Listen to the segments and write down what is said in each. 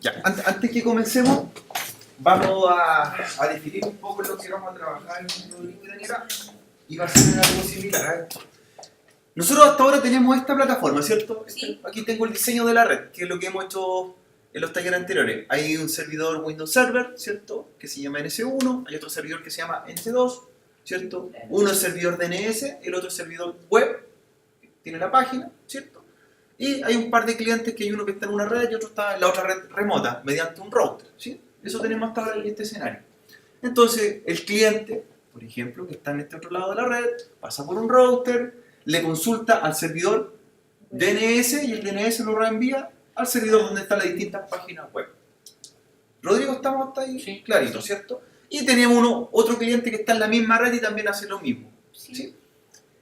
Ya, antes que comencemos, vamos a definir un poco lo que vamos a trabajar en Rodrigo y Daniela, y va a ser algo similar a esto. Nosotros hasta ahora tenemos esta plataforma, ¿cierto? Sí. Aquí tengo el diseño de la red, que es lo que hemos hecho en los talleres anteriores. Hay un servidor Windows Server, ¿cierto? Que se llama NS1, hay otro servidor que se llama NS2, ¿cierto? Uno es servidor DNS, el otro es servidor web, que tiene la página, ¿cierto? Y hay un par de clientes que hay uno que está en una red y otro está en la otra red remota, mediante un router, ¿sí? Eso tenemos hasta ahora en este escenario. Entonces, el cliente, por ejemplo, que está en este otro lado de la red, pasa por un router, le consulta al servidor DNS y el DNS lo reenvía al servidor donde están las distintas páginas web. Rodrigo, ¿estamos hasta ahí? Sí. Clarito, ¿cierto? Y tenemos otro cliente que está en la misma red y también hace lo mismo. ¿Sí?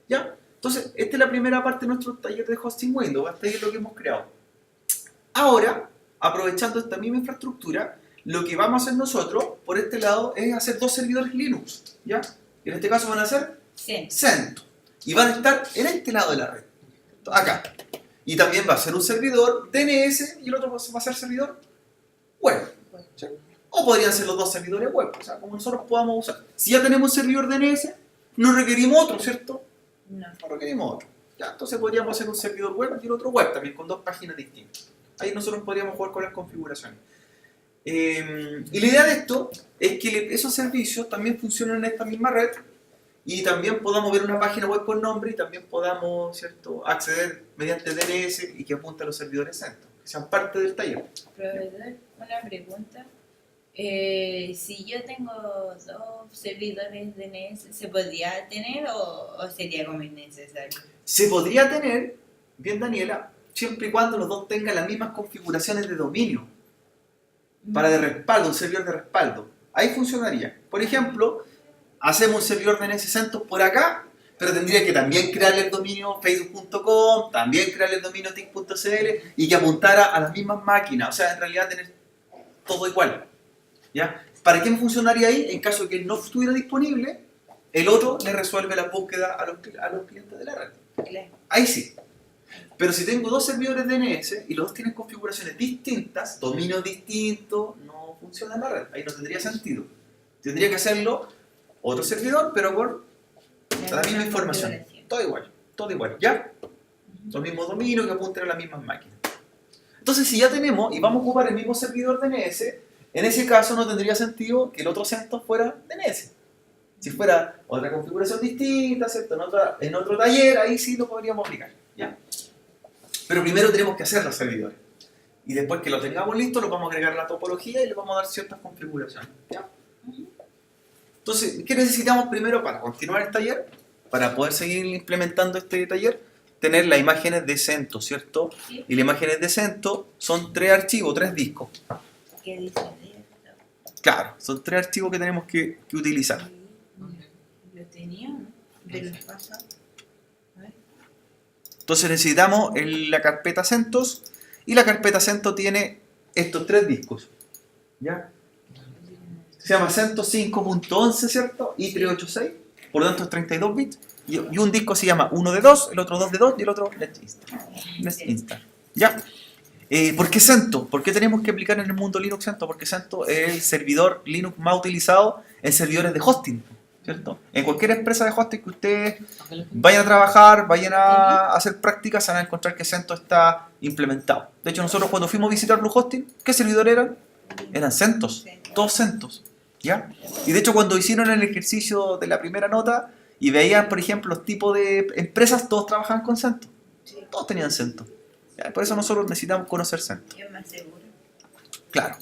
¿Ya? Entonces, esta es la primera parte de nuestro taller de hosting Windows, hasta ahí es lo que hemos creado. Ahora, aprovechando esta misma infraestructura, lo que vamos a hacer nosotros, por este lado, es hacer dos servidores Linux, ¿ya? En este caso van a ser CentOS. Y van a estar en este lado de la red, acá. Y también va a ser un servidor DNS y el otro va a ser servidor web. ¿Sí? O podrían ser los dos servidores web, o sea, como nosotros podamos usar. Si ya tenemos un servidor DNS, no requerimos otro, ¿cierto? No requerimos otro. Ya, entonces podríamos hacer un servidor web y el otro web también, con dos páginas distintas. Ahí nosotros podríamos jugar con las configuraciones. Y la idea de esto es que esos servicios también funcionen en esta misma red y también podamos ver una página web con nombre y también podamos, ¿cierto?, acceder mediante DNS y que apunte a los servidores CentOS, que sean parte del taller. Proveedor, una pregunta. Si yo tengo dos servidores DNS, ¿se podría tener o sería como innecesario? Se podría tener, bien Daniela, siempre y cuando los dos tengan las mismas configuraciones de dominio para de respaldo, un servidor de respaldo. Ahí funcionaría. Por ejemplo, hacemos un servidor DNS CentOS por acá, pero tendría que también crearle el dominio facebook.com, también crearle el dominio tic.cl y que apuntara a las mismas máquinas. O sea, en realidad tener todo igual. ¿Ya? ¿Para quién funcionaría ahí? En caso de que no estuviera disponible, el otro le resuelve la búsqueda a los clientes de la red. Claro. Ahí sí. Pero si tengo dos servidores DNS y los dos tienen configuraciones distintas, dominios distintos, no funciona la red. Ahí no tendría sentido. Tendría que hacerlo otro servidor, pero por la misma información. Todo igual, ¿ya? Los mismos dominios que apunten a las mismas máquinas. Entonces, si ya tenemos y vamos a ocupar el mismo servidor DNS, en ese caso no tendría sentido que el otro CentOS fuera DNS. Si fuera otra configuración distinta, ¿cierto? En otro taller, ahí sí lo podríamos aplicar, ¿ya? Pero primero tenemos que hacer los servidores. Y después que lo tengamos listo, lo vamos a agregar a la topología y le vamos a dar ciertas configuraciones, ¿ya? Entonces, ¿qué necesitamos primero para continuar el taller? Para poder seguir implementando este taller, tener las imágenes de CentOS, ¿cierto? Sí. Y las imágenes de CentOS son 3 archivos, 3 discos. ¿Qué dice de esto? Claro, son 3 archivos que tenemos que utilizar. Lo tenía, ¿no? De los pasados. Entonces necesitamos la carpeta CentOS y la carpeta CentOS tiene estos 3 discos, ¿ya? Se llama CentOS 5.11, ¿cierto? Y 386, por lo tanto es 32 bits. Y un disco se llama uno de 2, el otro 2 de 2 y el otro Next Instant. ¿Ya? ¿Por qué CentOS? ¿Por qué tenemos que aplicar en el mundo Linux CentOS? Porque CentOS es el servidor Linux más utilizado en servidores de hosting, ¿cierto? En cualquier empresa de hosting que ustedes vayan a trabajar, vayan a hacer prácticas, se van a encontrar que CentOS está implementado. De hecho, nosotros cuando fuimos a visitar Blue Hosting, ¿qué servidor eran? Eran CentOS, todos CentOS, ¿ya? Y de hecho, cuando hicieron el ejercicio de la primera nota y veían, por ejemplo, los tipos de empresas, todos trabajaban con CentOS, todos tenían CentOS. ¿Ya? Por eso nosotros necesitamos conocer CentOS. Es más seguro. Claro.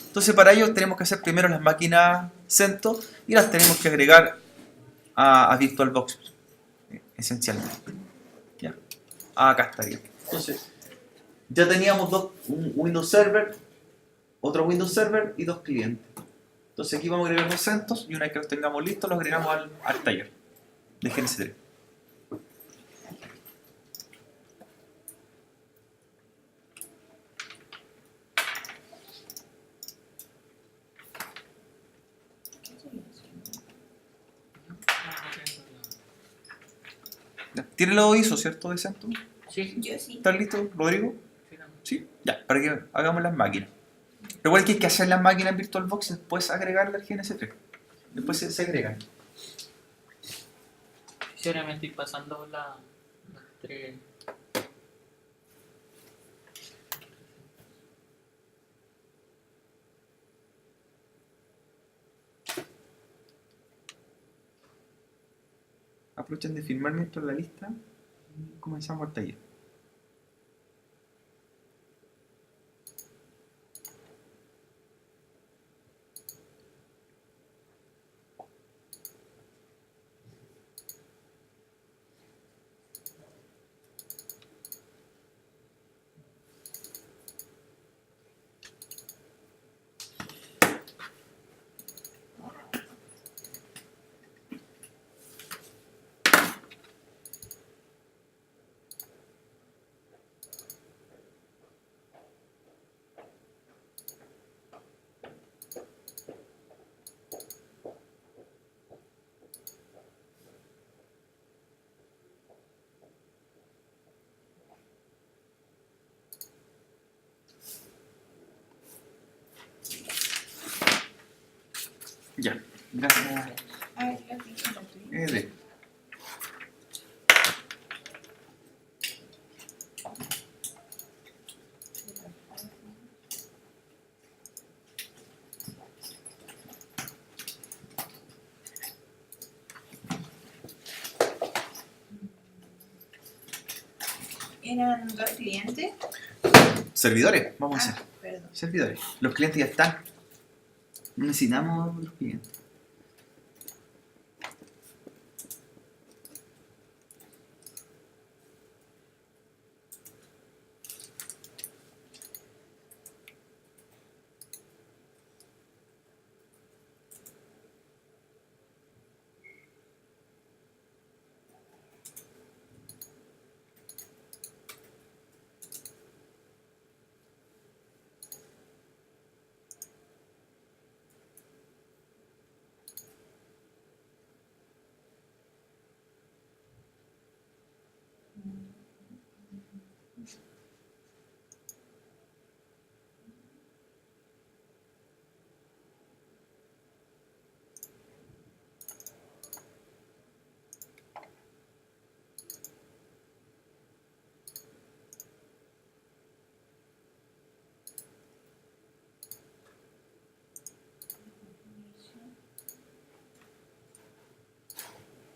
Entonces, para ello tenemos que hacer primero las máquinas CentOS y las tenemos que agregar a VirtualBox, esencialmente. ¿Ya? Acá estaría. Entonces, ya teníamos un Windows Server, otro Windows Server y 2 clientes. Entonces aquí vamos a agregar los CentOS y una vez que los tengamos listos los agregamos al taller de GNC3. ¿Tiene los ISO, cierto, de CentOS? Sí. Yo sí. ¿Estás listo, Rodrigo? Sí, no. ¿Sí? Ya, para que hagamos las máquinas. Recuerda que hay que hacer las máquinas en VirtualBox y después agregarle al GNS3. Después se agregan. Sí, ahora me estoy pasando las tres. Aprovechen de firmar mientras la lista y comenzamos el taller. Ya, gracias. A ver, la ficha tuya. De. ¿Eran dos clientes? Servidores, vamos a hacer. Perdón. Servidores. Los clientes ya están. No necesitamos los clientes.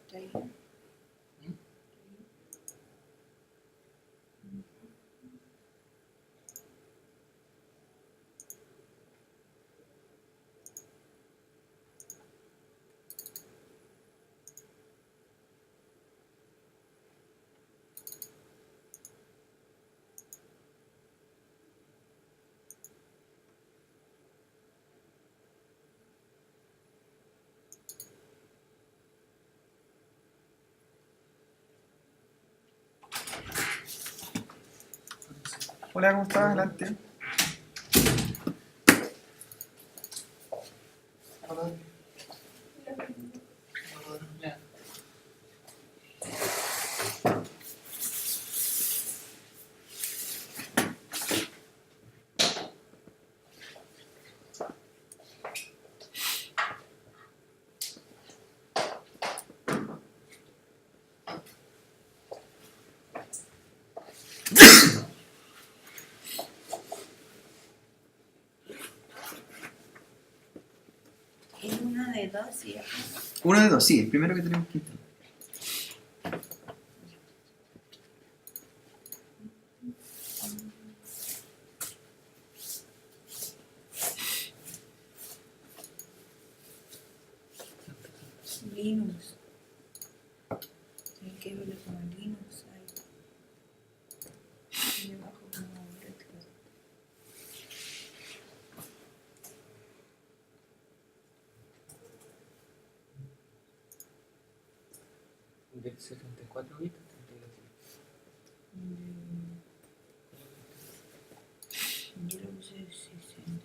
Está bien. Hola, ¿cómo estás? Adelante. Ya. Es uno de dos, ¿sí? Uno de dos, sí, el primero que tenemos que instalar. Linux. Hay que verlo como Linux. Ahí. Y debajo como Red Hat. ¿De 74 bits? 32. Yo lo puse 64.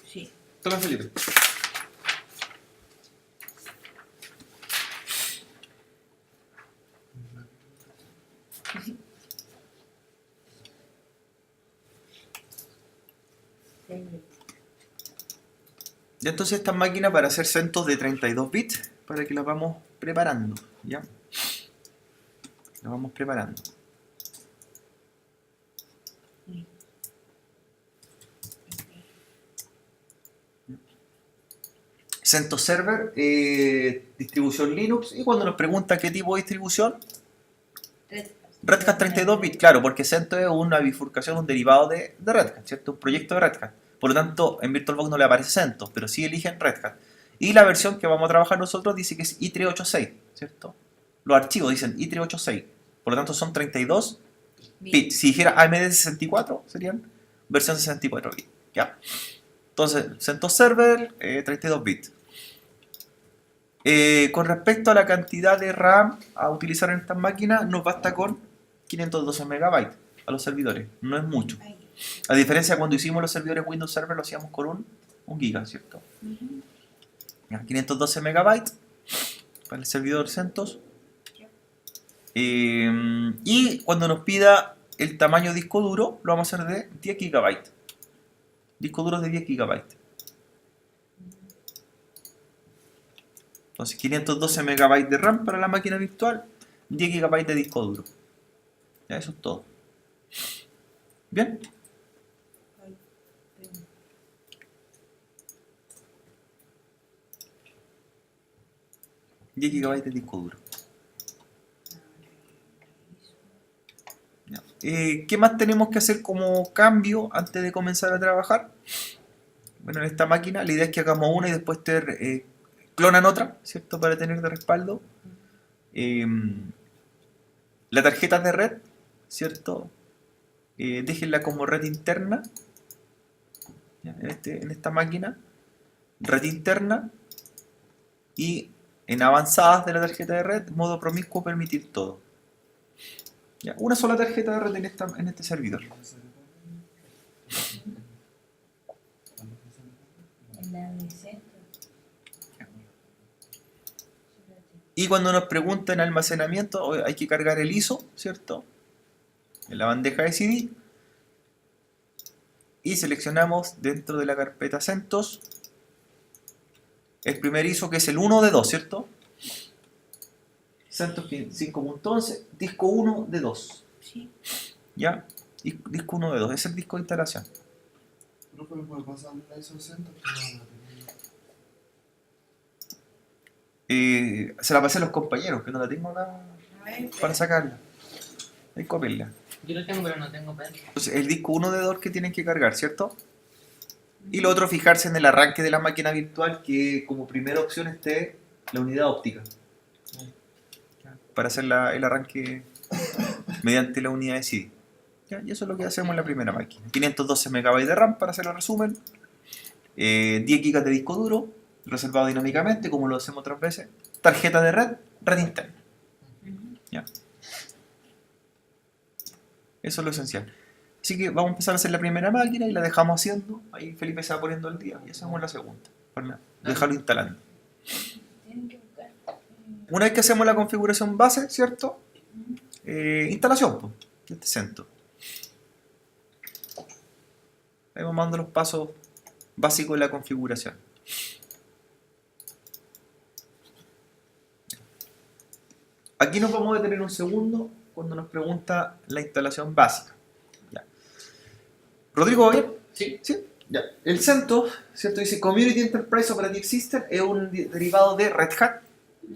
Sí. Toma, Felipe. Ya entonces estas máquinas para hacer CentOS de 32 bits, para que las vamos preparando, ¿ya? Las vamos preparando. CentOS Server, distribución Linux, y cuando nos pregunta qué tipo de distribución, Red Hat 32 bits, claro, porque CentOS es una bifurcación, un derivado de Red Hat, ¿cierto? Un proyecto de Red Hat. Por lo tanto, en VirtualBox no le aparece CentOS, pero sí eligen Red Hat. Y la versión que vamos a trabajar nosotros dice que es i386, ¿cierto? Los archivos dicen i386, por lo tanto son 32 bits. Si dijera AMD 64, serían versión 64 bits, ¿ya? Entonces, CentOS Server, 32 bits. Con respecto a la cantidad de RAM a utilizar en estas máquinas, nos basta con 512 MB a los servidores, no es mucho. A diferencia de cuando hicimos los servidores Windows Server, lo hacíamos con un giga, ¿cierto? 512 MB para el servidor CentOS. Y cuando nos pida el tamaño disco duro, lo vamos a hacer de 10 GB. Disco duros de 10 GB. Entonces 512 MB de RAM para la máquina virtual, 10 GB de disco duro. Ya, eso es todo. Bien. $10 GB de disco duro. Ya. ¿Qué más tenemos que hacer como cambio antes de comenzar a trabajar? Bueno, en esta máquina la idea es que hagamos una y después clonan otra, ¿cierto? Para tener de respaldo. La tarjeta de red, ¿cierto? Déjenla como red interna. ¿Ya? En esta máquina. Red interna. Y en avanzadas de la tarjeta de red, modo promiscuo, permitir todo. ¿Ya? Una sola tarjeta de red en este servidor. Y cuando nos preguntan almacenamiento, hay que cargar el ISO, ¿cierto? En la bandeja de CD. Y seleccionamos dentro de la carpeta CentOS el primer ISO, que es el 1 de 2, ¿cierto? CentOS 5.11, disco 1 de 2. Sí. ¿Ya? Disco 1 de 2, es el disco de instalación. ¿No puede pasar la ISO CentOS? Se la pasé a los compañeros, que no la tengo acá para sacarla. Hay que copiarla. Yo lo tengo, pero no tengo pen. Entonces, el disco 1 de 2 que tienen que cargar, ¿cierto? Y lo otro, fijarse en el arranque de la máquina virtual, que como primera opción esté la unidad óptica. Para hacer el arranque mediante la unidad de CD. ¿Ya? Y eso es lo que hacemos en la primera máquina. 512 MB de RAM, para hacer el resumen. 10 GB de disco duro, reservado dinámicamente, como lo hacemos otras veces. Tarjeta de red interna. ¿Ya? Eso es lo esencial. Así que vamos a empezar a hacer la primera máquina y la dejamos haciendo. Ahí Felipe se va poniendo el día y hacemos la segunda. Para dejarlo instalando. Una vez que hacemos la configuración base, ¿cierto? Instalación, pues, de este CentOS. Ahí vamos dando los pasos básicos de la configuración. Aquí nos vamos a detener un segundo cuando nos pregunta la instalación básica. Ya. Rodrigo, ¿bien? Sí. ¿Sí? Ya. El CentOS, ¿cierto? Dice Community Enterprise Operating System, es un derivado de Red Hat.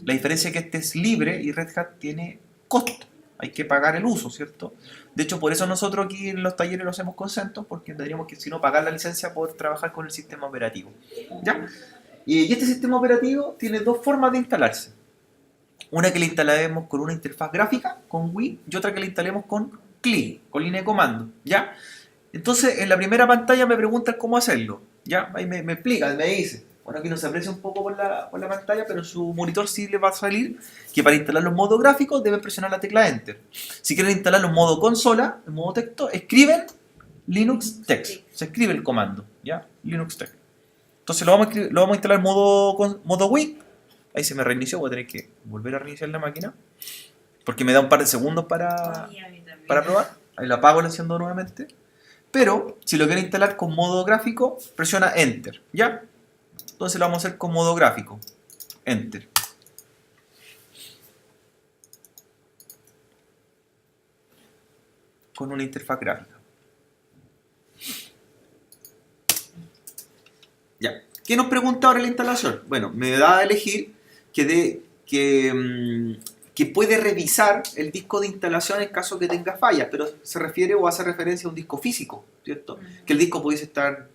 La diferencia es que este es libre y Red Hat tiene costo. Hay que pagar el uso, ¿cierto? De hecho, por eso nosotros aquí en los talleres lo hacemos con CentOS, porque tendríamos que, si no, pagar la licencia por trabajar con el sistema operativo. ¿Ya? Y este sistema operativo tiene dos formas de instalarse. Una que le instalemos con una interfaz gráfica, con Wii, y otra que le instalemos con CLI, con línea de comando, ¿ya? Entonces, en la primera pantalla me preguntan cómo hacerlo, ¿ya? Ahí me explican, me dice. Bueno, aquí no se aprecia un poco por la pantalla, pero en su monitor sí le va a salir que para instalar los modos gráficos deben presionar la tecla Enter. Si quieren instalarlo en modo consola, en modo texto, escriben Linux Text. Se escribe el comando, ¿ya? Linux Text. Entonces lo vamos a instalar en modo Wii. Ahí se me reinició, voy a tener que volver a reiniciar la máquina. Porque me da un par de segundos para probar. Ahí la apago, la enciendo nuevamente. Pero si lo quiere instalar con modo gráfico, presiona Enter, ¿ya? Entonces lo vamos a hacer con modo gráfico. Enter. Con una interfaz gráfica. Ya. ¿Qué nos pregunta ahora la instalación? Bueno, me da a elegir que puede revisar el disco de instalación en caso que tenga fallas, pero se refiere o hace referencia a un disco físico, ¿cierto? Que el disco pudiese estar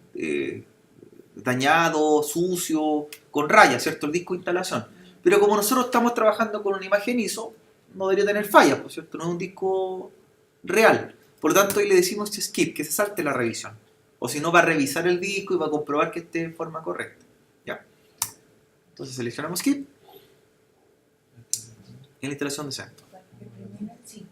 dañado, sucio, con rayas, ¿cierto? El disco de instalación. Pero como nosotros estamos trabajando con una imagen ISO, no debería tener fallas, pues, ¿cierto? No es un disco real. Por lo tanto, ahí le decimos skip, que se salte la revisión. O si no, va a revisar el disco y va a comprobar que esté en forma correcta. ¿Ya? Entonces seleccionamos skip. En la instalación de CentOS. Sí.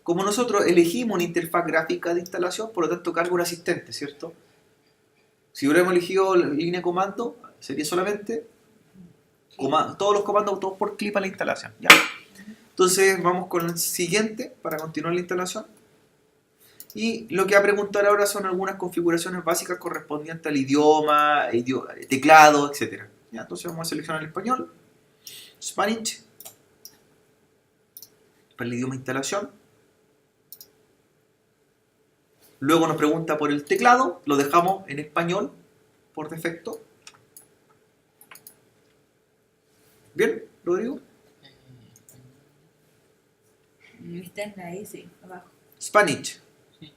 Como nosotros elegimos una interfaz gráfica de instalación, por lo tanto carga un asistente, ¿cierto? Si hubiéramos elegido la línea de comando, sería solamente todos los comandos todos por clip a la instalación. ¿Ya? Entonces vamos con el siguiente para continuar la instalación. Y lo que va a preguntar ahora son algunas configuraciones básicas correspondientes al idioma, teclado, etc. ¿Ya? Entonces vamos a seleccionar el español, Spanish, para el idioma de instalación. Luego nos pregunta por el teclado, lo dejamos en español por defecto. ¿Bien, Rodrigo? Está en la S, abajo. Spanish. Sí.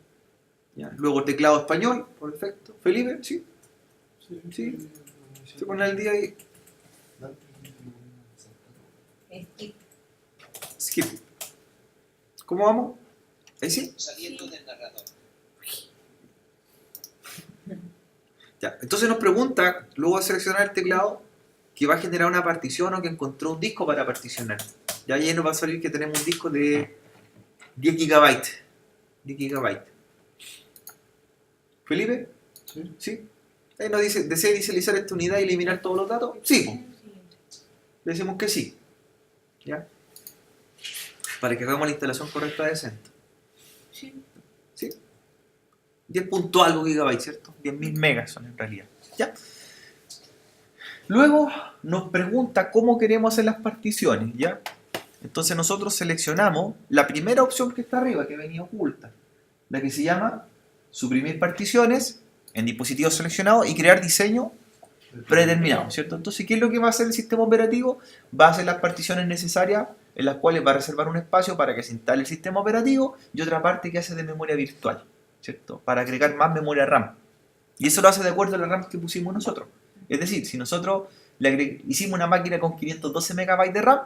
¿Ya? Luego teclado español, por defecto. Felipe, ¿sí? Sí. Se pone al día ahí. Skip. Skip. ¿Cómo vamos? ¿Ahí sí? Saliendo del narrador. Ya. Entonces nos pregunta, luego de seleccionar el teclado, que va a generar una partición o que encontró un disco para particionar. Ya ahí nos va a salir que tenemos un disco de 10 GB. 10 GB. ¿Felipe? Sí. ¿Sí? Ahí nos dice, ¿desea inicializar esta unidad y eliminar todos los datos? Sí, po. Le decimos que sí. ¿Ya? Para que hagamos la instalación correcta de CentOS. Sí. ¿Sí? 10 punto algo gigabytes, ¿cierto? 10.000 megas son en realidad. ¿Ya? Luego nos pregunta cómo queremos hacer las particiones, ¿ya? Entonces nosotros seleccionamos la primera opción que está arriba, que venía oculta, la que se llama suprimir particiones en dispositivos seleccionados y crear diseño predeterminado, ¿cierto? Entonces, ¿qué es lo que va a hacer el sistema operativo? Va a hacer las particiones necesarias en las cuales va a reservar un espacio para que se instale el sistema operativo y otra parte que hace de memoria virtual, ¿cierto? Para agregar más memoria RAM. Y eso lo hace de acuerdo a la RAM que pusimos nosotros. Es decir, si nosotros hicimos una máquina con 512 MB de RAM,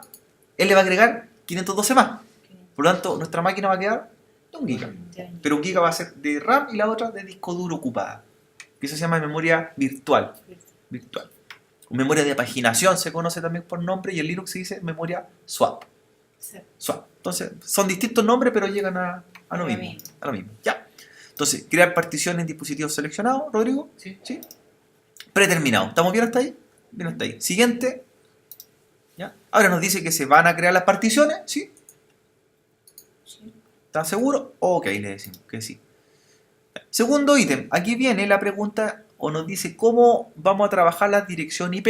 él le va a agregar 512 más. Por lo tanto, nuestra máquina va a quedar de 1 GB. Pero 1 GB va a ser de RAM y la otra de disco duro ocupada. Que eso se llama memoria virtual. Memoria de paginación se conoce también por nombre y en Linux se dice memoria swap. Swap. Entonces, son distintos nombres pero llegan a lo mismo. A lo mismo. Ya. Entonces, crear particiones en dispositivos seleccionados, Rodrigo. Sí. ¿Sí? Predeterminado. ¿Estamos bien hasta ahí? Bien hasta ahí. Siguiente. ¿Ya? Ahora nos dice que se van a crear las particiones. ¿Sí? ¿Está seguro? Ok, le decimos que sí. Segundo ítem. Aquí viene la pregunta o nos dice cómo vamos a trabajar la dirección IP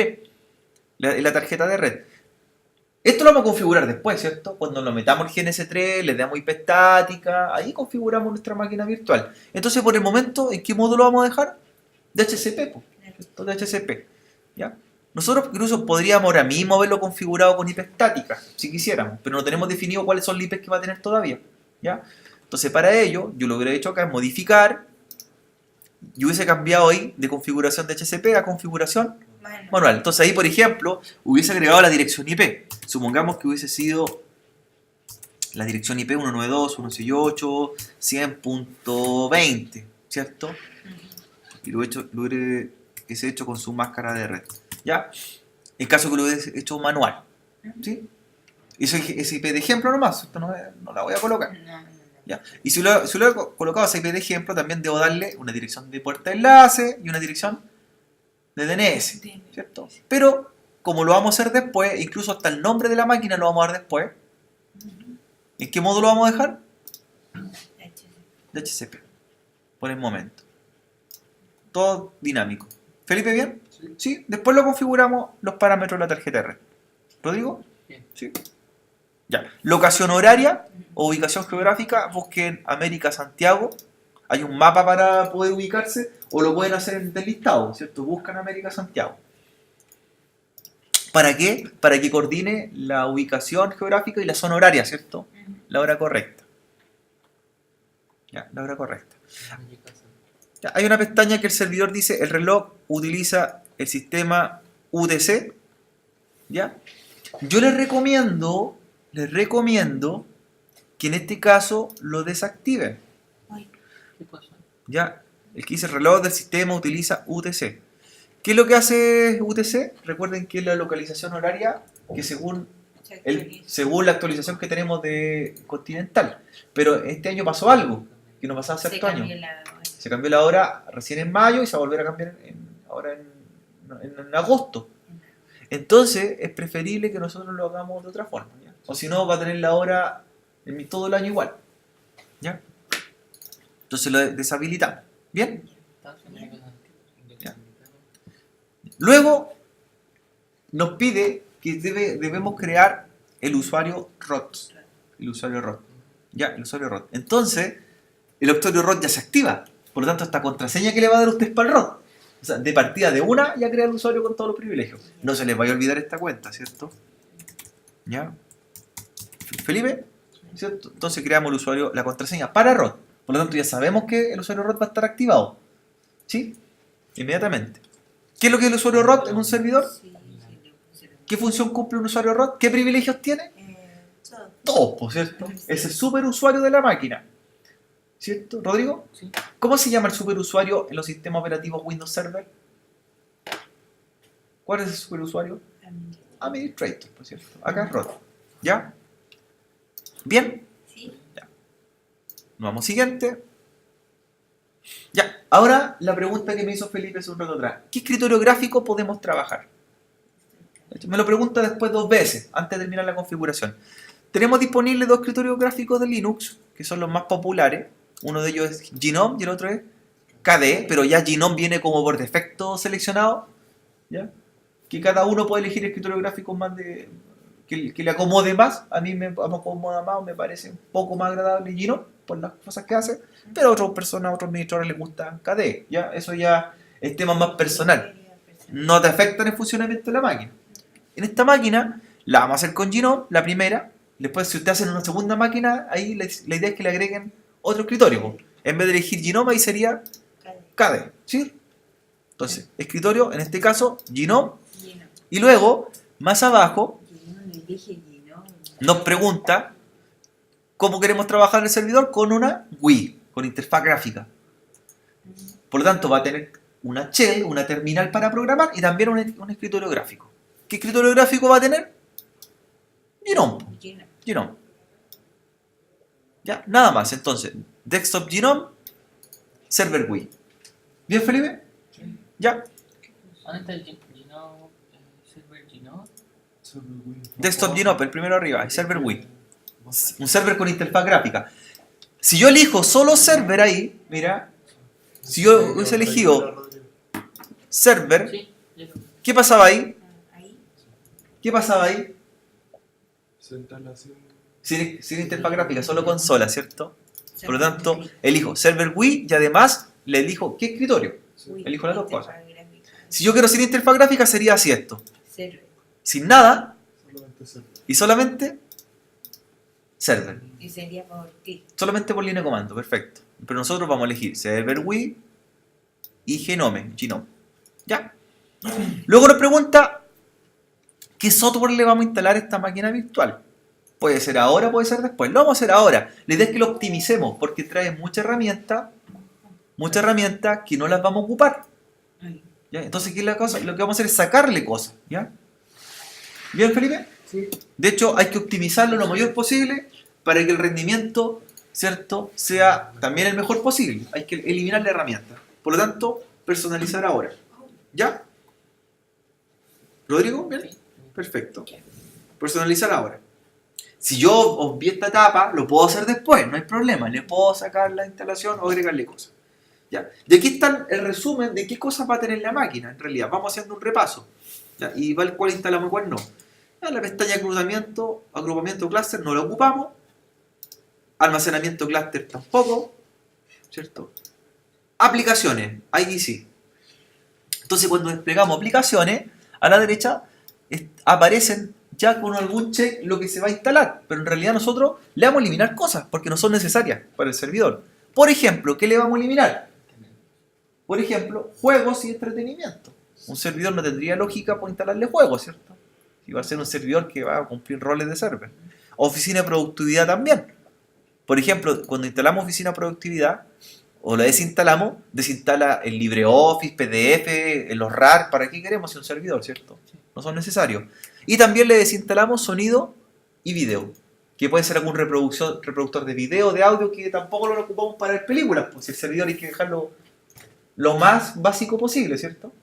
en la tarjeta de red. Esto lo vamos a configurar después, ¿cierto? Cuando lo metamos el GNS3, le damos IP estática, ahí configuramos nuestra máquina virtual. Entonces, por el momento, ¿en qué módulo vamos a dejar? DHCP, ¿cierto? DHCP, ¿ya? Nosotros incluso podríamos ahora mismo haberlo configurado con IP estática, si quisiéramos, pero no tenemos definido cuáles son los IPs que va a tener todavía, ¿ya? Entonces, para ello, yo lo que hubiera hecho acá es modificar, yo hubiese cambiado ahí de configuración de DHCP a configuración manual. Entonces ahí, por ejemplo, hubiese agregado la dirección IP. Supongamos que hubiese sido la dirección IP 192.168.100.20, ¿cierto? Y lo hubiese hecho con su máscara de red, ¿ya? En caso que lo hubiese hecho manual, ¿sí? Ese IP de ejemplo nomás, esto no la voy a colocar. ¿Ya? Y si lo he colocado así de ejemplo, también debo darle una dirección de puerta de enlace y una dirección de DNS, ¿cierto? Pero como lo vamos a hacer después, incluso hasta el nombre de la máquina lo vamos a dar después. ¿En qué modo lo vamos a dejar? DHCP, por el momento. Todo dinámico. ¿Felipe bien? Sí. Sí. Después lo configuramos los parámetros de la tarjeta de red. ¿Rodrigo? Bien. Sí. Ya. Locación horaria o ubicación geográfica, busquen América Santiago. Hay un mapa para poder ubicarse o lo pueden hacer en el listado, ¿cierto? Buscan América Santiago. ¿Para qué? Para que coordine la ubicación geográfica y la zona horaria, ¿cierto? La hora correcta. Ya, la hora correcta. Ya, hay una pestaña que el servidor dice, el reloj utiliza el sistema UTC. ¿Ya? Yo les recomiendo que en este caso lo desactiven. ¿Qué pasa? ¿Ya? El que dice el reloj del sistema utiliza UTC. ¿Qué es lo que hace UTC? Recuerden que es la localización horaria que según la actualización que tenemos de Continental. Pero este año pasó algo que no pasaba hace 8 años. Se cambió la hora recién en mayo y se va a volver a cambiar ahora en agosto. Entonces es preferible que nosotros lo hagamos de otra forma, ¿ya? O si no va a tener la hora todo el año igual, ¿ya? Entonces lo deshabilitamos. ¿Bien? Ya. Luego nos pide que debemos crear el usuario ROT. El usuario ROT. Ya, el usuario ROT. Entonces, el usuario ROT ya se activa. Por lo tanto, esta contraseña que le va a dar usted es para el ROT. O sea, de partida de una ya crea el usuario con todos los privilegios. No se les vaya a olvidar esta cuenta, ¿cierto? ¿Ya? ¿Felipe? ¿Cierto? Entonces creamos el usuario, la contraseña para ROT. Por lo tanto, ya sabemos que el usuario ROT va a estar activado. ¿Sí? Inmediatamente. ¿Qué es lo que es el usuario ROT en un servidor? ¿Qué función cumple un usuario ROT? ¿Qué privilegios tiene? Todos, por cierto. Es el superusuario de la máquina. ¿Cierto, Rodrigo? Sí. ¿Cómo se llama el superusuario en los sistemas operativos Windows Server? ¿Cuál es el superusuario? Administrator, por cierto. Acá es ROT. ¿Ya? ¿Bien? Sí. Ya. Nos vamos siguiente. Ya. Ahora la pregunta que me hizo Felipe hace un rato atrás. ¿Qué escritorio gráfico podemos trabajar? Me lo pregunta después 2 veces, antes de terminar la configuración. Tenemos disponibles 2 escritorios gráficos de Linux, que son los más populares. Uno de ellos es Gnome y el otro es KDE, pero ya Gnome viene como por defecto seleccionado, ¿ya? Que cada uno puede elegir escritorio gráfico más que le acomode más. A mí me acomoda más, me parece un poco más agradable Gnome por las cosas que hace, pero a otras personas, a otros administradores les gusta KDE, ¿ya? Eso ya es tema más personal. No te afecta en el funcionamiento de la máquina. En esta máquina la vamos a hacer con Gnome, la primera. Después, si usted hace una segunda máquina, ahí la idea es que le agreguen otro escritorio. En vez de elegir Gnome, ahí sería KDE, ¿sí? Entonces, escritorio, en este caso, Gnome. Y luego, más abajo, nos pregunta cómo queremos trabajar el servidor con una GUI, con interfaz gráfica. Por lo tanto, va a tener una shell, una terminal para programar y también un escritorio gráfico. ¿Qué escritorio gráfico va a tener? Gnome. Gnome. Ya, nada más. Entonces, desktop Gnome, server GUI. ¿Bien, Felipe? Sí. Ya. ¿Dónde está el server Gnome? Desktop Gnome, el primero arriba, y server GUI. Un server con interfaz gráfica. Si yo elijo solo server ahí, mira, si yo hubiese elegido server, Sí, ya lo- ¿qué pasaba ahí? ¿Qué pasaba ahí? Sin interfaz gráfica, solo consola, ¿cierto? Por lo tanto, elijo server GUI y además le elijo qué escritorio. Elijo las 2 cosas. Si yo quiero sin interfaz gráfica sería así esto. Sin nada y solamente server. Y sería por clic. Solamente por línea de comando, perfecto. Pero nosotros vamos a elegir server GUI y Gnome. ¿Ya? Luego nos pregunta ¿qué software le vamos a instalar a esta máquina virtual? Puede ser ahora, puede ser después. Lo vamos a hacer ahora. La idea es que lo optimicemos porque trae muchas herramientas que no las vamos a ocupar. ¿Ya? Entonces, ¿qué es la cosa? Lo que vamos a hacer es sacarle cosas. ¿Ya? ¿Bien, Felipe? Sí. De hecho, hay que optimizarlo lo mayor posible para que el rendimiento ¿cierto?, sea también el mejor posible. Hay que eliminar la herramienta. Por lo tanto, personalizar ahora. ¿Ya? ¿Rodrigo? ¿Bien? Perfecto. Personalizar ahora. Si yo obvié esta etapa, lo puedo hacer después, no hay problema. Le puedo sacar la instalación o agregarle cosas. ¿Ya? Y aquí está el resumen de qué cosas va a tener la máquina, en realidad. Vamos haciendo un repaso. ¿Ya? Y va el cual instalamos y cuál no. Ya, la pestaña agrupamiento clúster no la ocupamos. Almacenamiento clúster tampoco. ¿Cierto? Aplicaciones, ahí sí. Entonces cuando desplegamos aplicaciones, a la derecha aparecen ya con algún check lo que se va a instalar. Pero en realidad nosotros le vamos a eliminar cosas porque no son necesarias para el servidor. Por ejemplo, ¿qué le vamos a eliminar? Por ejemplo, juegos y entretenimiento. Un servidor no tendría lógica por instalarle juegos, ¿cierto? Si va a ser un servidor que va a cumplir roles de server. Oficina de productividad también. Por ejemplo, cuando instalamos oficina de productividad o la desinstalamos, desinstala el LibreOffice, PDF, los RAR. ¿Para qué queremos un servidor, cierto? No son necesarios. Y también le desinstalamos sonido y video, que puede ser algún reproductor de video, de audio, que tampoco lo ocupamos para ver películas, pues si el servidor hay que dejarlo lo más básico posible, ¿cierto?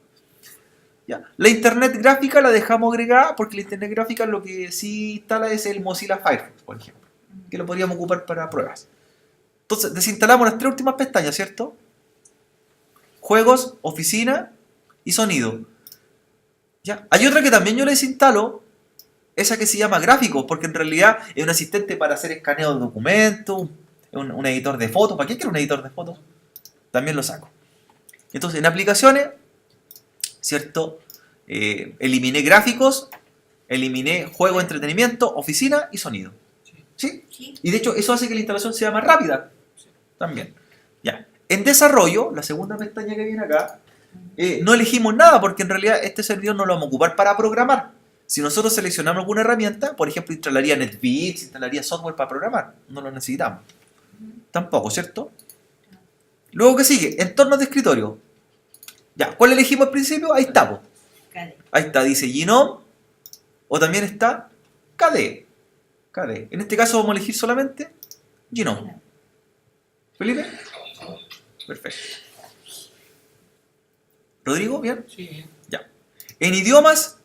Ya. La internet gráfica la dejamos agregada porque la internet gráfica lo que sí instala es el Mozilla Firefox, por ejemplo, que lo podríamos ocupar para pruebas. Entonces, desinstalamos las tres últimas pestañas, ¿cierto? Juegos, oficina y sonido. ¿Ya? Hay otra que también yo le desinstalo, esa que se llama gráficos, porque en realidad es un asistente para hacer escaneo de documentos, un editor de fotos. ¿Para qué quiero un editor de fotos? También lo saco. Entonces, en aplicaciones, ¿cierto? Eliminé gráficos, eliminé juego, entretenimiento, oficina y sonido. ¿Sí? Sí. Y de hecho, eso hace que la instalación sea más rápida. También. Ya. En desarrollo, la segunda pestaña que viene acá, no elegimos nada porque en realidad este servidor no lo vamos a ocupar para programar. Si nosotros seleccionamos alguna herramienta, por ejemplo, instalaría NetBeans, instalaría software para programar. No lo necesitamos. Tampoco, ¿cierto? Luego, ¿qué sigue? Entornos de escritorio. Ya, ¿cuál elegimos al principio? Ahí está, po. KDE. Ahí está, dice Gnome. O también está KDE. KDE. En este caso vamos a elegir solamente Gnome. ¿Felipe? Perfecto. ¿Rodrigo? ¿Bien? Sí. Ya. En idiomas,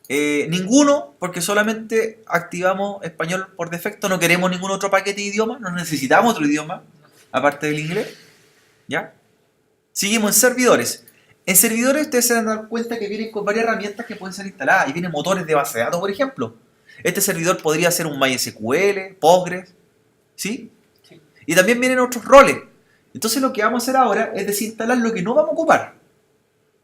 ninguno, porque solamente activamos español por defecto. No queremos ningún otro paquete de idiomas. No necesitamos otro idioma, aparte del inglés. ¿Ya? Seguimos en servidores. En servidores ustedes se van a dar cuenta que vienen con varias herramientas que pueden ser instaladas. Y vienen motores de base de datos, por ejemplo. Este servidor podría ser un MySQL, Postgres. ¿Sí? Sí. Y también vienen otros roles. Entonces lo que vamos a hacer ahora es desinstalar lo que no vamos a ocupar.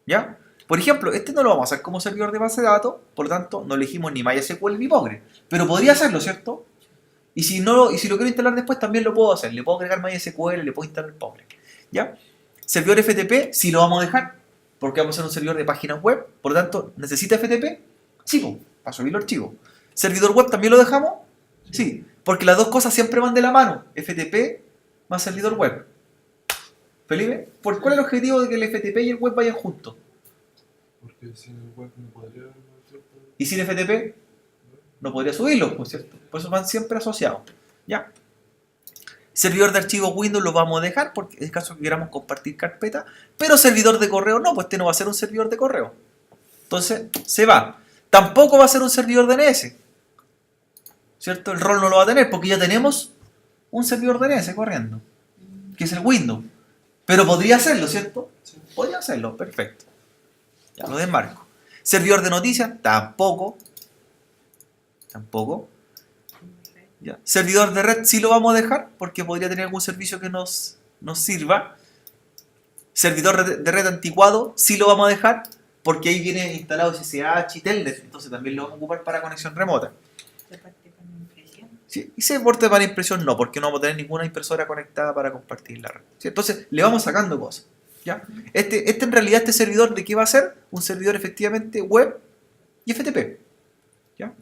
¿Ya? Por ejemplo, este no lo vamos a hacer como servidor de base de datos, por lo tanto no elegimos ni MySQL ni Postgres. Pero podría hacerlo, ¿cierto? Y si lo quiero instalar después también lo puedo hacer. Le puedo agregar MySQL, le puedo instalar Postgres. ¿Ya? Servidor FTP sí lo vamos a dejar, porque vamos a hacer un servidor de páginas web, por lo tanto, ¿necesita FTP? Sí, pues, para subir los archivos. ¿Servidor web también lo dejamos? Sí, porque las dos cosas siempre van de la mano, FTP más servidor web. Felipe, ¿cuál es el objetivo de que el FTP y el web vayan juntos? Porque sin el web no podría, ¿cierto? Y sin FTP no podría subirlo, pues, ¿cierto? Por eso van siempre asociados. ¿Ya? Servidor de archivos Windows lo vamos a dejar porque en caso que queramos compartir carpeta, pero servidor de correo no, pues este no va a ser un servidor de correo. Entonces, se va. Tampoco va a ser un servidor DNS. ¿Cierto? El rol no lo va a tener porque ya tenemos un servidor DNS corriendo, que es el Windows. Pero podría hacerlo, ¿cierto? Sí. Podría hacerlo, perfecto. Ya lo desmarco. Servidor de noticias, tampoco. Tampoco. Ya. Servidor de red sí lo vamos a dejar porque podría tener algún servicio que nos sirva. Servidor de red anticuado sí lo vamos a dejar porque ahí viene instalado SSH y Telnet, entonces también lo vamos a ocupar para conexión remota. Soporte con impresión. ¿Sí? Y soporte para impresión no, porque no vamos a tener ninguna impresora conectada para compartir la red. ¿Sí? Entonces le vamos sacando cosas. ¿Ya? Este en realidad, este servidor, ¿de qué va a ser? Un servidor efectivamente web y FTP. ¿Ya?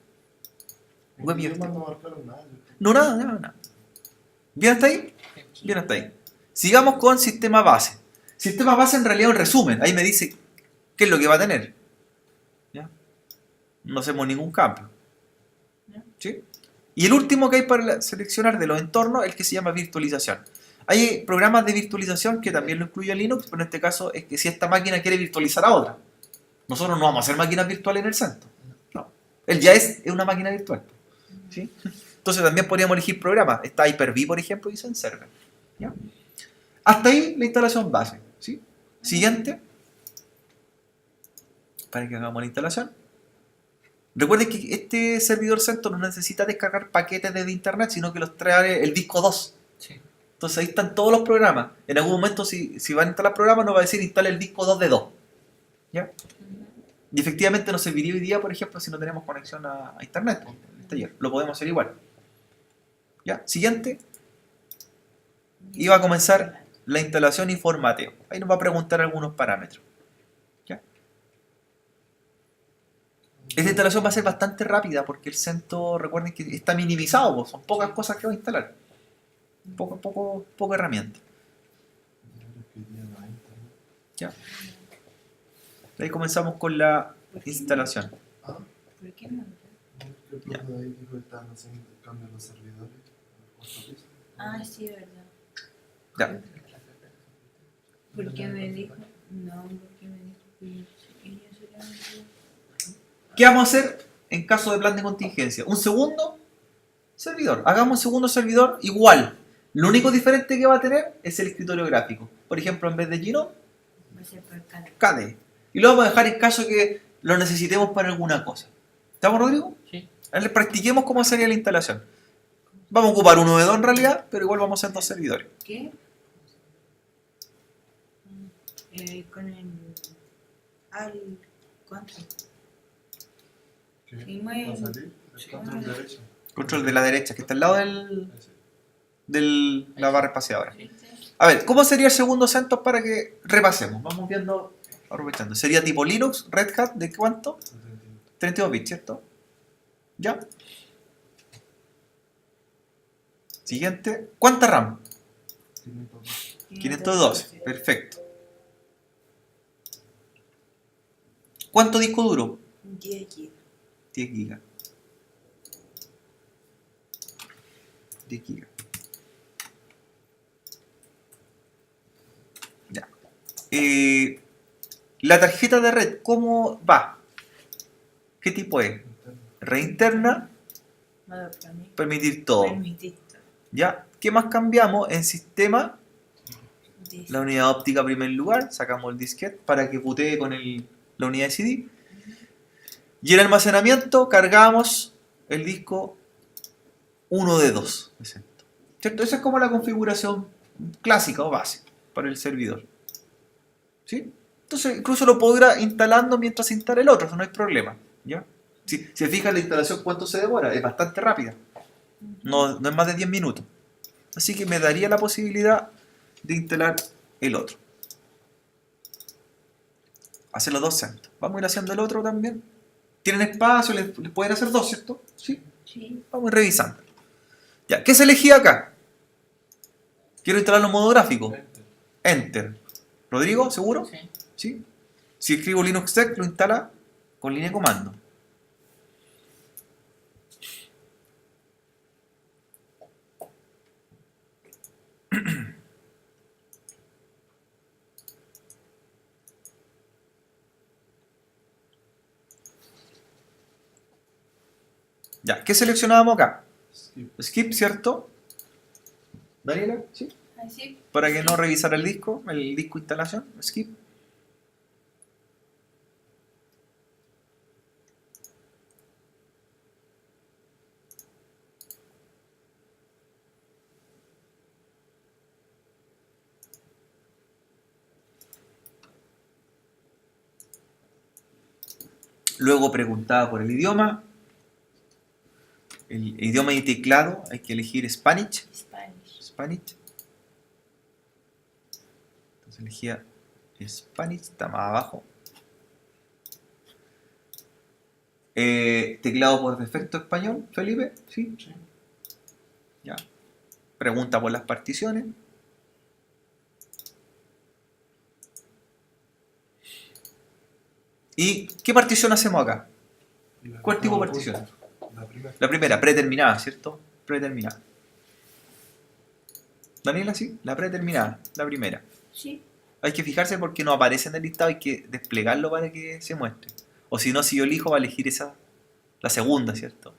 Web y FTP. No marcaron nada. No, nada. ¿Bien hasta ahí? Bien hasta ahí. Sigamos con sistema base. Sistema base en realidad es un resumen. Ahí me dice qué es lo que va a tener. ¿Ya? No hacemos ningún cambio. ¿Sí? Y el último que hay para seleccionar de los entornos es el que se llama virtualización. Hay programas de virtualización que también lo incluye Linux, pero en este caso es que si esta máquina quiere virtualizar a otra. Nosotros no vamos a hacer máquinas virtuales en el centro. No. Él ya es una máquina virtual. ¿Sí? Entonces también podríamos elegir programas. Está Hyper-V, por ejemplo, y Zen-Server. ¿Ya? Hasta ahí la instalación base. ¿Sí? Siguiente. Para que hagamos la instalación. Recuerden que este servidor CentOS no necesita descargar paquetes desde internet, sino que los trae el disco 2. Sí. Entonces ahí están todos los programas. En algún momento si van a instalar programas nos va a decir instala el disco 2 de 2. ¿Ya? Y efectivamente nos serviría hoy día, por ejemplo, si no tenemos conexión a internet, en el taller. Lo podemos hacer igual. ¿Ya? Siguiente. Y va a comenzar la instalación y formateo. Ahí nos va a preguntar algunos parámetros. ¿Ya? Esta instalación va a ser bastante rápida porque el CentOS, recuerden que está minimizado, pues, son pocas cosas que va a instalar. Poca herramienta. ¿Ya? Ahí comenzamos con la instalación. ¿Por qué no? El profe de ahí dijo que estaban haciendo el cambio de los servidores. Ah, sí, verdad. Ya. ¿Por qué me dijo? No, porque me dijo que ella solamente... ¿Qué vamos a hacer en caso de plan de contingencia? Un segundo servidor. Hagamos un segundo servidor igual. Lo único diferente que va a tener es el escritorio gráfico. Por ejemplo, en vez de Gnome, Va a ser por cada... KDE. Y lo vamos a dejar en caso que lo necesitemos para alguna cosa. ¿Estamos, Rodrigo? Sí. Ahora practiquemos cómo sería la instalación. Vamos a ocupar uno de dos en realidad, pero igual vamos a hacer dos servidores. ¿Qué? Con el... al... control. ¿Qué? Y mueve- ¿Va a salir? El control derecho. Control de la derecha, que está al lado Ese. de la barra espaciadora. ¿Viste? A ver, ¿cómo sería el segundo CentOS para que repasemos? Vamos viendo, aprovechando. Sería tipo Linux, Red Hat, ¿de cuánto? 32 bits, ¿cierto? ¿Ya? Siguiente. ¿Cuánta RAM? 512. Perfecto. ¿Cuánto disco duro? 10 GB. 10 gigas. 10 gigas. Ya. La tarjeta de red, ¿cómo va? ¿Qué tipo es? Red interna, Modo permitir. permitir todo. Permitir todo. ¿Ya? ¿Qué más cambiamos? En sistema, Dice. la unidad óptica en primer lugar, sacamos el disquete para que putee con la unidad de CD. Y en almacenamiento cargamos el disco 1 de 2. ¿Cierto? Esa es como la configuración clásica o base para el servidor. ¿Sí? Entonces incluso lo podrá instalando mientras se instala el otro, eso no hay problema. ¿Ya? Si se fija la instalación cuánto se demora, es bastante rápida. No es más de 10 minutos. Así que me daría la posibilidad de instalar el otro. Hacer los dos CentOS. Vamos a ir haciendo el otro también. Tienen espacio, les pueden hacer dos, ¿cierto? Sí. Sí. Vamos a ir revisando. Ya, ¿qué se elegía acá? Quiero instalarlo en modo gráfico. Enter. ¿Rodrigo, seguro? Sí. ¿Sí? Si escribo Linux Tech, lo instala con línea de comando. Ya, ¿qué seleccionábamos acá? Skip. Skip, ¿cierto? Daniela, ¿sí? Así. Para que no revisara el disco instalación, skip. Luego preguntaba por el idioma. El idioma y teclado, hay que elegir Spanish. Spanish. Entonces elegía Spanish, está más abajo. Teclado por defecto español, Felipe, ¿sí? Sí. Ya. Pregunta por las particiones. ¿Y qué partición hacemos acá? Y la ¿Cuál tipo de oculta. partición? La primera. primera. La primera, predeterminada, ¿cierto? Predeterminada. Daniela, sí, la predeterminada, la primera. Sí. Hay que fijarse porque no aparece en el listado, hay que desplegarlo para que se muestre. O si no, si yo elijo, va a elegir esa, la segunda, ¿cierto?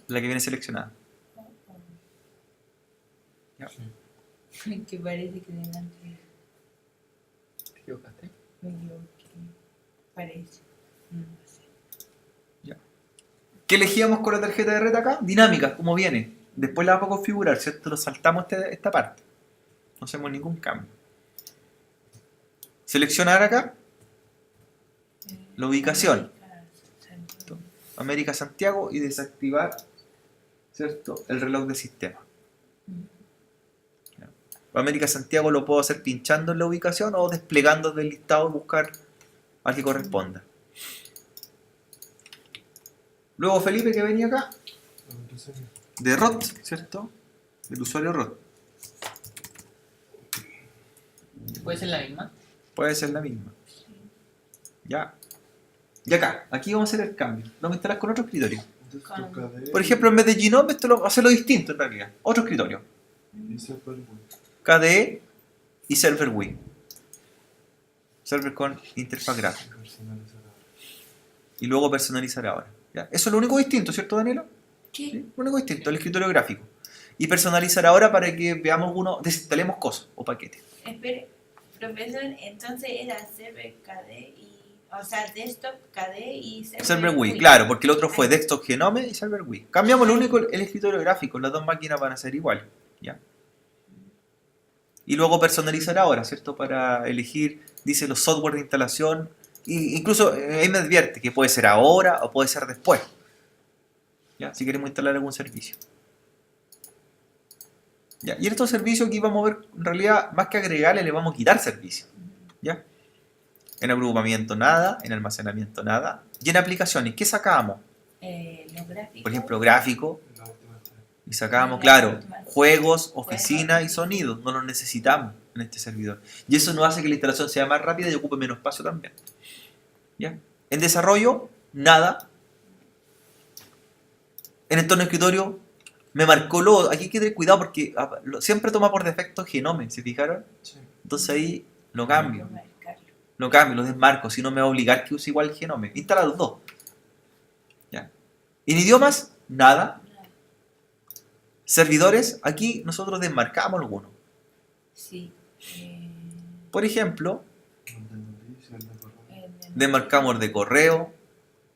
La que viene seleccionada. Ya. Sí. Que parece que delante ¿Te equivocaste? me equivoqué. Parece. No sé. ¿Qué elegíamos con la tarjeta de red acá? Dinámica, como viene. Después la vamos a configurar, ¿cierto? Nos saltamos esta parte. No hacemos ningún cambio. Seleccionar acá la ubicación. América Santiago y desactivar, ¿cierto? El reloj de sistema. América Santiago lo puedo hacer pinchando en la ubicación o desplegando del listado y buscar al que corresponda. Luego Felipe, que venía acá, La contraseña. de ROT, ¿cierto? Del usuario ROT. ¿Puede ser la misma? Puede ser la misma. Ya. Y acá, aquí vamos a hacer el cambio. Lo vamos a instalar con otro escritorio. Desktop Con- KDE Por ejemplo, en vez de Gnome, esto lo va a hacer lo distinto en realidad. Otro escritorio. y Serverware. KDE y ServerWii. Server con interfaz gráfica. Personalizar. Y luego personalizar ahora. ¿Ya? Eso es lo único distinto, ¿cierto, Daniela? Sí. Sí, lo único distinto, el escritorio gráfico. Y personalizar ahora para que veamos algunos, desinstalemos cosas o paquetes. Espere, profesor, entonces era server KD y. O sea, desktop KD y ServerWii, claro, porque el otro fue Desktop Genome y ServerWii. Cambiamos lo único, el escritorio gráfico, las dos máquinas van a ser iguales. ¿Ya? Y luego personalizar ahora, ¿cierto? Para elegir, dice los software de instalación. Y incluso ahí me advierte que puede ser ahora o puede ser después. ¿Ya? Si queremos instalar algún servicio. ¿Ya? Y en estos servicios aquí vamos a ver, en realidad, más que agregarle, le vamos a quitar servicios. ¿Ya? En agrupamiento nada, en almacenamiento nada. Y en aplicaciones, ¿qué sacamos? Los gráficos. Por ejemplo, gráfico. La última está. Y sacamos, claro, juegos, oficina y sonido. No los necesitamos en este servidor. Y eso nos hace que la instalación sea más rápida y ocupe menos espacio también. ¿Ya? En desarrollo, nada. En entorno de escritorio, me marcó lo. Aquí hay que tener cuidado porque siempre toma por defecto Genome, ¿se fijaron? Sí. Entonces ahí lo cambio. Marcarlo. Lo cambio, lo desmarco. Si no me va a obligar que use igual el Genome. Instala los dos. ¿Ya? En idiomas, nada. Servidores, aquí nosotros desmarcamos algunos. Sí. Por ejemplo, El de noticias, el de correo. desmarcamos el de correo,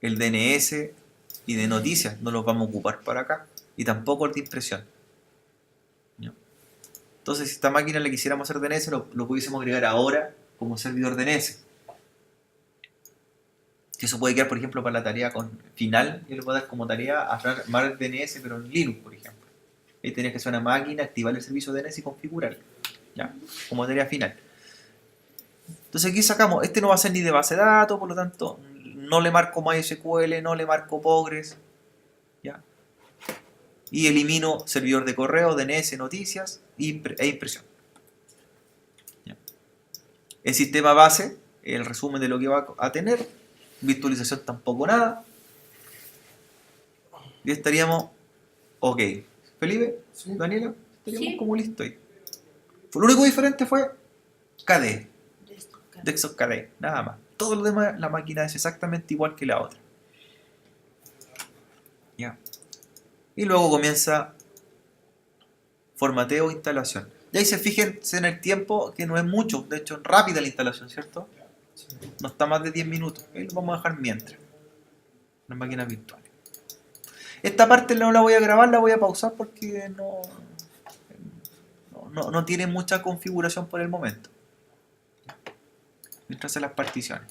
el DNS y de noticias. No los vamos a ocupar para acá. Y tampoco el de impresión. ¿Ya? Entonces, si esta máquina le quisiéramos hacer DNS, lo pudiésemos agregar ahora como servidor DNS. Eso puede quedar, por ejemplo, para la tarea con final. Yo le puedo dar como tarea armar el DNS, pero en Linux, por ejemplo. Ahí tenía que ser una máquina, activar el servicio DNS y configurarlo. ¿Ya? Como tarea final. Entonces aquí sacamos, este no va a ser ni de base de datos, por lo tanto, no le marco MySQL, no le marco Postgres. ¿Ya? Y elimino servidor de correo, DNS, noticias e impresión. ¿Ya? El sistema base, el resumen de lo que va a tener. Virtualización tampoco nada. Y estaríamos ok. Felipe, Sí. Daniela, estaríamos Sí. como listo ahí. Lo único diferente fue KDE, Desktop KDE, nada más. Todo lo demás, la máquina es exactamente igual que la otra. Ya. Y luego comienza formateo e instalación. Y ahí se fíjense en el tiempo, que no es mucho, de hecho es rápida la instalación, ¿cierto? Sí. No está más de 10 minutos. Ahí lo vamos a dejar mientras. Las máquinas virtuales. Esta parte no la voy a grabar, la voy a pausar porque no tiene mucha configuración por el momento. Mientras se las particiones.